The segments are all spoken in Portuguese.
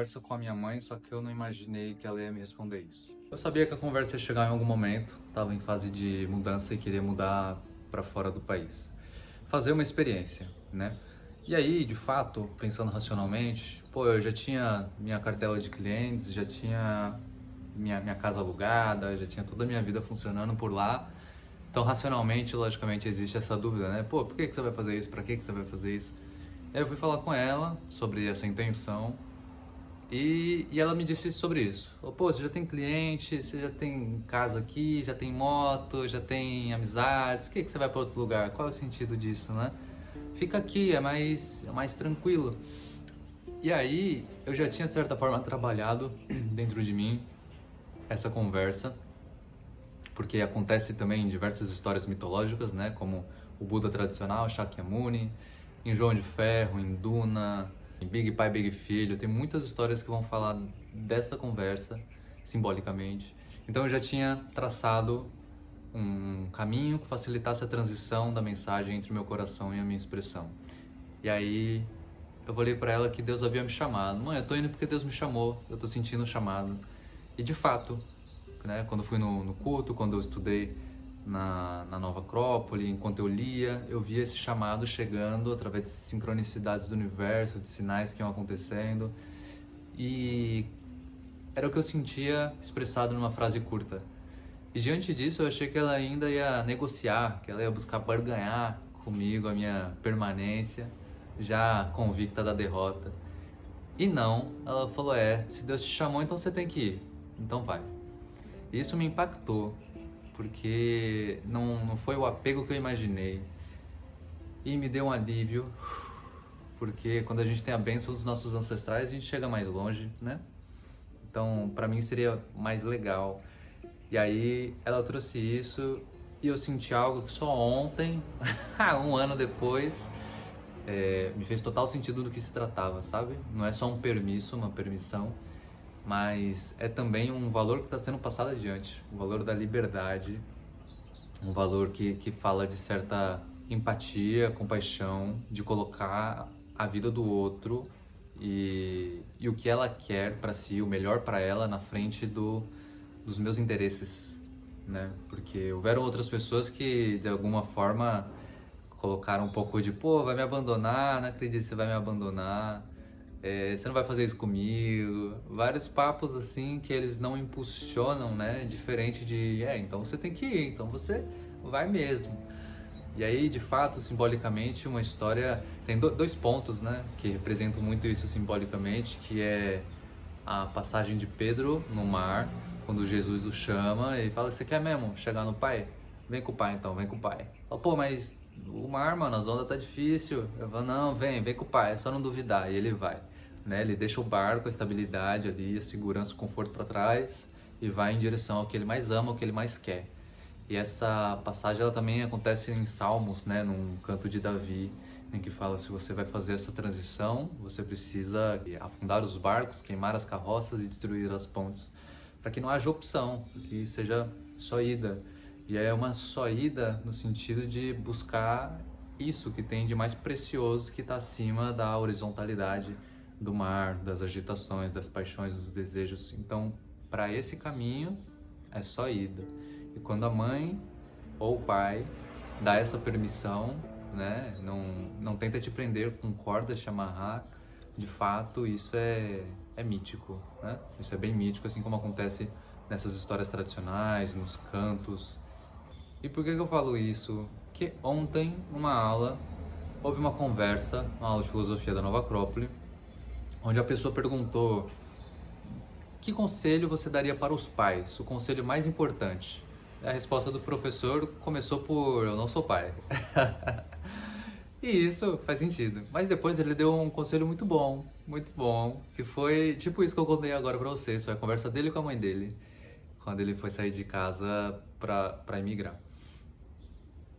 conversa com a minha mãe, só que eu não imaginei que ela ia me responder isso. Eu sabia que a conversa ia chegar em algum momento, estava em fase de mudança e queria mudar para fora do país. Fazer uma experiência, né? E aí, de fato, pensando racionalmente, pô, eu já tinha minha cartela de clientes, já tinha minha casa alugada, já tinha toda a minha vida funcionando por lá. Então, racionalmente, logicamente, existe essa dúvida, né? Pô, por que você vai fazer isso? Pra que você vai fazer isso? Aí eu fui falar com ela sobre essa intenção e ela me disse sobre isso. Falou, pô, você já tem cliente, você já tem casa aqui, já tem moto, já tem amizades, por que você vai para outro lugar? Qual é o sentido disso, né? Fica aqui, é mais tranquilo. E aí eu já tinha de certa forma trabalhado dentro de mim essa conversa, porque acontece também em diversas histórias mitológicas, né? Como o Buda tradicional, Shakyamuni, em João de Ferro, em Duna, em Big Pai, Big Filho. Tem muitas histórias que vão falar dessa conversa, simbolicamente. Então eu já tinha traçado um caminho que facilitasse a transição da mensagem entre o meu coração e a minha expressão. E aí eu falei pra ela que Deus havia me chamado. Mãe, eu tô indo porque Deus me chamou, eu tô sentindo o chamado. E de fato, né, quando eu fui no culto, quando eu estudei na Nova Acrópole, enquanto eu lia, eu via esse chamado chegando através de sincronicidades do universo, de sinais que iam acontecendo. E era o que eu sentia expressado numa frase curta. E diante disso eu achei que ela ainda ia negociar, que ela ia buscar barganhar comigo a minha permanência, já convicta da derrota. E não, ela falou, se Deus te chamou, então você tem que ir, então vai. E isso me impactou, porque não foi o apego que eu imaginei. E me deu um alívio, porque quando a gente tem a bênção dos nossos ancestrais, a gente chega mais longe, né? Então, pra mim seria mais legal. E aí ela trouxe isso e eu senti algo que só ontem, um ano depois, me fez total sentido do que se tratava, sabe? Não é só um permisso, uma permissão, mas é também um valor que está sendo passado adiante, o valor da liberdade, um valor que fala de certa empatia, compaixão, de colocar a vida do outro e o que ela quer para si, o melhor para ela, na frente dos meus interesses, né? Porque houveram outras pessoas que de alguma forma colocaram um pouco de, pô, vai me abandonar, não acredito que você vai me abandonar, você não vai fazer isso comigo, vários papos assim que eles não impulsionam, né? Diferente de, então você tem que ir, então você vai mesmo. E aí, de fato, simbolicamente, uma história tem dois pontos, né, que representam muito isso simbolicamente, que é a passagem de Pedro no mar, quando Jesus o chama e fala, você quer mesmo chegar no Pai? Vem com o Pai então, vem com o Pai. Fala, pô, mas o mar, mano, as ondas tá difícil. Eu falo, não, vem com o Pai, é só não duvidar. E ele vai, né? Ele deixa o barco, a estabilidade ali, a segurança, o conforto para trás e vai em direção ao que ele mais ama, ao que ele mais quer. E essa passagem ela também acontece em Salmos, né, num canto de Davi, em que fala se você vai fazer essa transição, você precisa afundar os barcos, queimar as carroças e destruir as pontes, para que não haja opção, que seja só ida. E é uma só ida no sentido de buscar isso que tem de mais precioso, que está acima da horizontalidade do mar, das agitações, das paixões, dos desejos. Então, para esse caminho é só ida. E quando a mãe ou o pai dá essa permissão, né, não tenta te prender com cordas, te amarrar, de fato isso é mítico, né? Isso é bem mítico, assim como acontece nessas histórias tradicionais, nos cantos. E por que eu falo isso? Que ontem, numa aula, houve uma conversa, uma aula de filosofia da Nova Acrópole, onde a pessoa perguntou que conselho você daria para os pais, o conselho mais importante. A resposta do professor começou por eu não sou pai. E isso faz sentido. Mas depois ele deu um conselho muito bom, que foi tipo isso que eu contei agora pra vocês, foi a conversa dele com a mãe dele, quando ele foi sair de casa pra emigrar.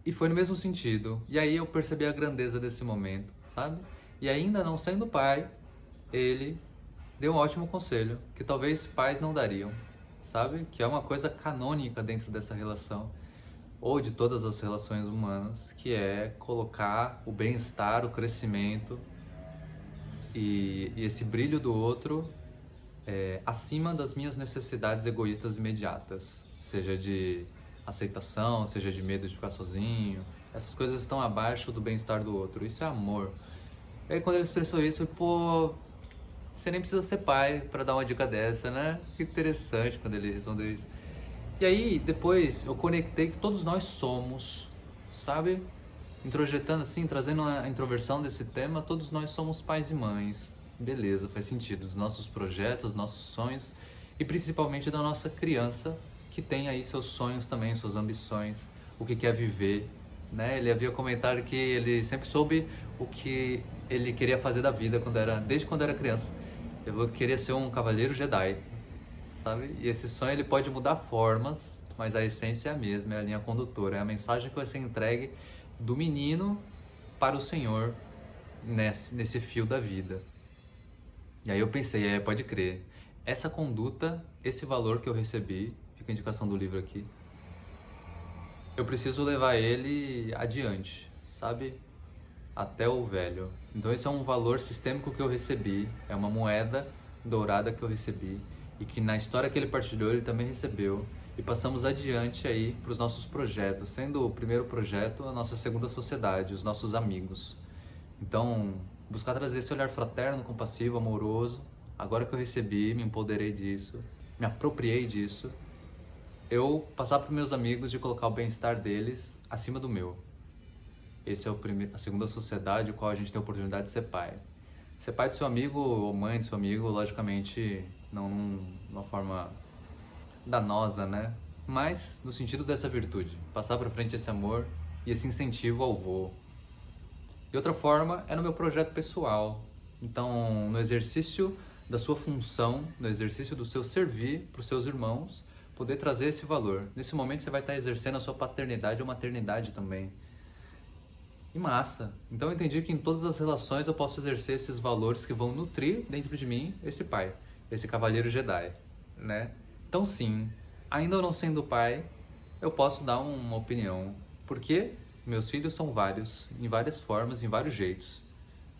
E foi no mesmo sentido. E aí eu percebi a grandeza desse momento, sabe? E ainda não sendo pai, ele deu um ótimo conselho, que talvez pais não dariam, sabe? Que é uma coisa canônica dentro dessa relação, ou de todas as relações humanas, que é colocar o bem-estar, o crescimento e esse brilho do outro acima das minhas necessidades egoístas imediatas, seja de aceitação, seja de medo de ficar sozinho. Essas coisas estão abaixo do bem-estar do outro. Isso é amor. E aí quando ele expressou isso, eu falei, pô, você nem precisa ser pai para dar uma dica dessa, né? Que interessante quando ele respondeu isso. E aí, depois, eu conectei que todos nós somos, sabe? Introjetando assim, trazendo a introversão desse tema, todos nós somos pais e mães. Beleza, faz sentido. Dos nossos projetos, nossos sonhos e principalmente da nossa criança, que tem aí seus sonhos também, suas ambições, o que quer viver, né? Ele havia comentado que ele sempre soube o que ele queria fazer da vida desde quando era criança. Eu queria ser um cavaleiro Jedi, sabe? E esse sonho ele pode mudar formas, mas a essência é a mesma, é a linha condutora, é a mensagem que vai ser entregue do menino para o Senhor nesse fio da vida. E aí eu pensei, pode crer, essa conduta, esse valor que eu recebi, fica a indicação do livro aqui, eu preciso levar ele adiante, sabe? Até o velho. Então esse é um valor sistêmico que eu recebi, é uma moeda dourada que eu recebi e que na história que ele partilhou ele também recebeu e passamos adiante aí para os nossos projetos, sendo o primeiro projeto a nossa segunda sociedade, os nossos amigos. Então buscar trazer esse olhar fraterno, compassivo, amoroso, agora que eu recebi, me empoderei disso, me apropriei disso, eu passar para os meus amigos de colocar o bem-estar deles acima do meu. Esse é a segunda sociedade, o qual a gente tem a oportunidade de ser pai. Ser pai do seu amigo ou mãe do seu amigo, logicamente, não numa forma danosa, né? Mas no sentido dessa virtude, passar para frente esse amor e esse incentivo ao voo. E outra forma é no meu projeto pessoal. Então, no exercício da sua função, no exercício do seu servir para os seus irmãos, poder trazer esse valor. Nesse momento você vai estar exercendo a sua paternidade ou maternidade também. E massa. Então eu entendi que em todas as relações eu posso exercer esses valores que vão nutrir dentro de mim esse pai, esse cavaleiro Jedi, né? Então sim, ainda não sendo pai, eu posso dar uma opinião. Porque meus filhos são vários, em várias formas, em vários jeitos.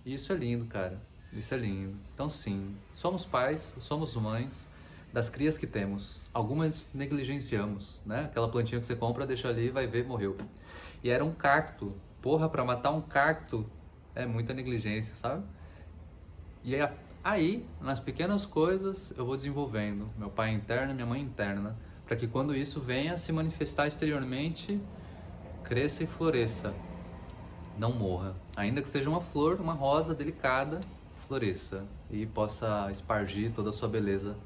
E isso é lindo, cara. Isso é lindo. Então sim, somos pais, somos mães das crias que temos. Algumas negligenciamos, né? Aquela plantinha que você compra, deixa ali, vai ver, morreu. E era um cacto. Porra, pra matar um cacto é muita negligência, sabe? E aí, nas pequenas coisas, eu vou desenvolvendo meu pai interno e minha mãe interna, para que quando isso venha se manifestar exteriormente, cresça e floresça. Não morra. Ainda que seja uma flor, uma rosa delicada, floresça e possa espargir toda a sua beleza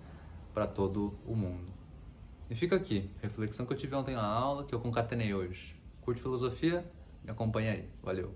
para todo o mundo. E fica aqui, reflexão que eu tive ontem na aula, que eu concatenei hoje. Curte filosofia? Me acompanha aí. Valeu!